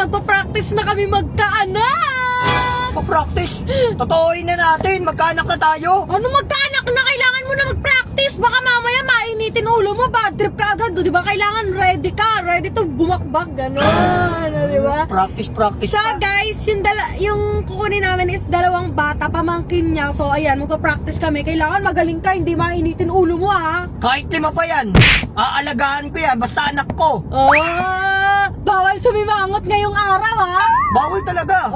magpa-practice na kami magkaanak! Pa-practice. Totooin na natin. Magkaanak na tayo. Ano magkaanak na? Kailangan mo na mag-practice. Baka mamaya mainitin ulo mo, bad trip ka agad. Di ba? Kailangan ready ka. Ready to bumakbak. Ganon. Di ba? Practice So pa. guys, yung kukunin namin is dalawang bata, pamangkin niya. So ayan, magpa-practice kami. Kailangan magaling ka, hindi mainitin ulo mo ha. Kahit 5 pa yan. Aalagaan ko yan. Basta anak ko. Bawal sumimangot ngayong araw ha. Bawal talaga.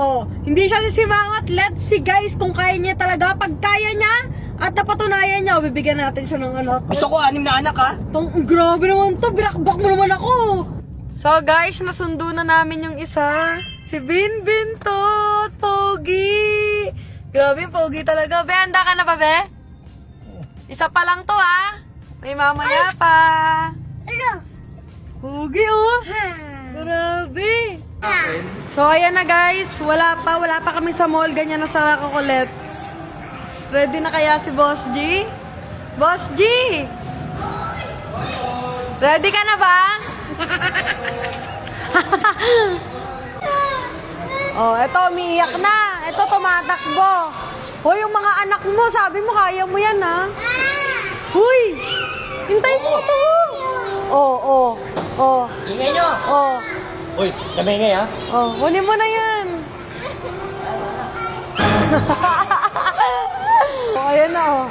Hindi siya simangot. Let's see guys kung kaya niya talaga. Pag kaya niya at napatunayan niya, bibigyan natin siya ng ano. Gusto ko 6 na anak ha. Grabe naman to, binakbak mo naman ako. So guys, nasundo na namin yung isa. Si Binbin to, Pogi. Grabe, Pogi talaga. Be, handa ka na ba, Be? Isa pa lang to, ha? May mamaya pa. Ano? Pogi, oh. Grabe. So, ayan na guys. Wala pa kami sa mall. Ganyan na sa kukulit. Ready na kaya si Boss G? Boss G! Ready ka na ba? Eto, umiiyak na. Eto, tumatakbo. Hoy, yung mga anak mo, sabi mo, kaya mo yan, ha? Hoy! Hintayin mo to! Ingay nyo. Uy, namingay ha. Huli mo na yan. Ayan na,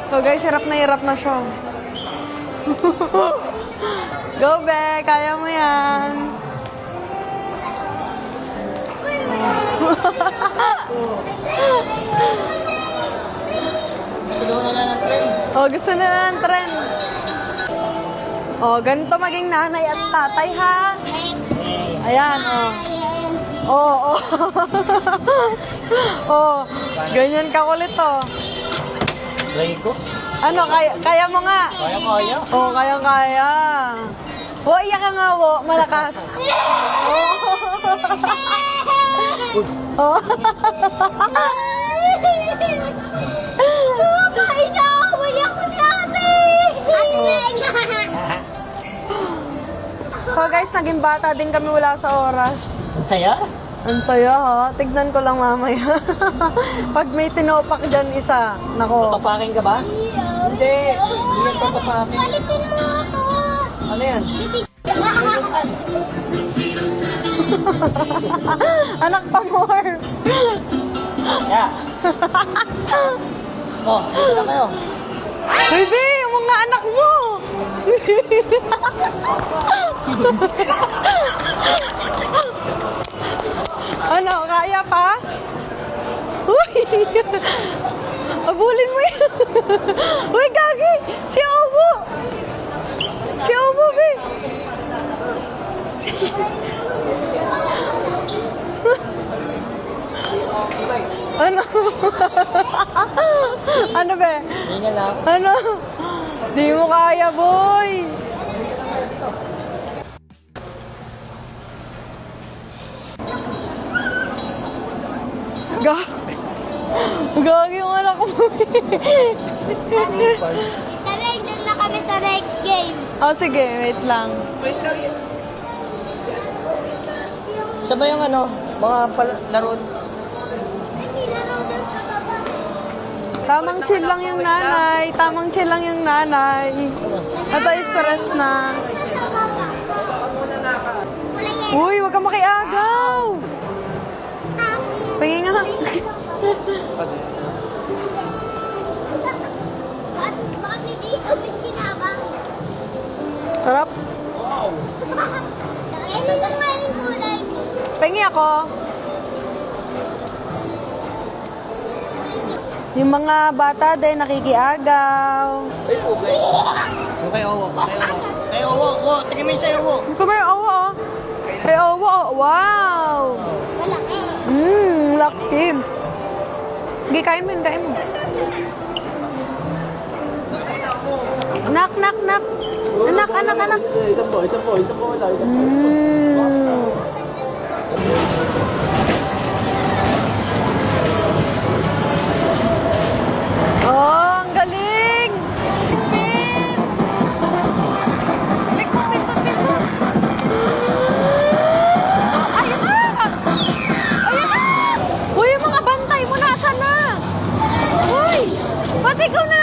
So guys, hirap na siya. Go, Be! Kaya mo yan. Gusto na lang ng tren. Gusto na ng trend. Ganito maging nanay at tatay, ha? Ayan, ganyan ka kulit, Try ko. Ano, kaya mo nga? Kaya. Kaya. Iyak ka nga, malakas. So guys, naging bata din kami wala sa oras. Ang saya. Ang saya ha. Tignan ko lang mamaya. Pag may tinopak dyan isa, nako. Papaking ka ba? Hindi. Hindi yan papaking. Palitin mo ito. Ano yan? Anak pa more. Yeah. Dito na kayo. Baby, yung mga anak mo. Ano, kaya pa? Uy! Abulin mo yan. Uy, gagi! Si Obo! Si Obo, be! Ano? Ano, be? Hinga lang. Ano? Di mo kaya, boy! Gagi yung anak mo. Tara, dun na kami sa next game. Sige, wait lang. Saan ba yung mga laro? Tamang chill lang yung nanay. Tamang chill lang yung nanay. Aba, stress na. Uy, wag ka makiagaw. Pagin nga. Bakit hindi ito pinabang? Harap. Ano ba nga yung kulay? Pengi ako. Yung mga bata din nakikiagaw. Yung kay Owo. Kay Owo. Tingin mo yung sa'yo, Owo. Kumay awa. Ay awa. Wow. Malaki. Laki. Hindi, kain mo. Anak. Anak. Isang po. Ang galing! Pin! Click mo, pin. ikaw na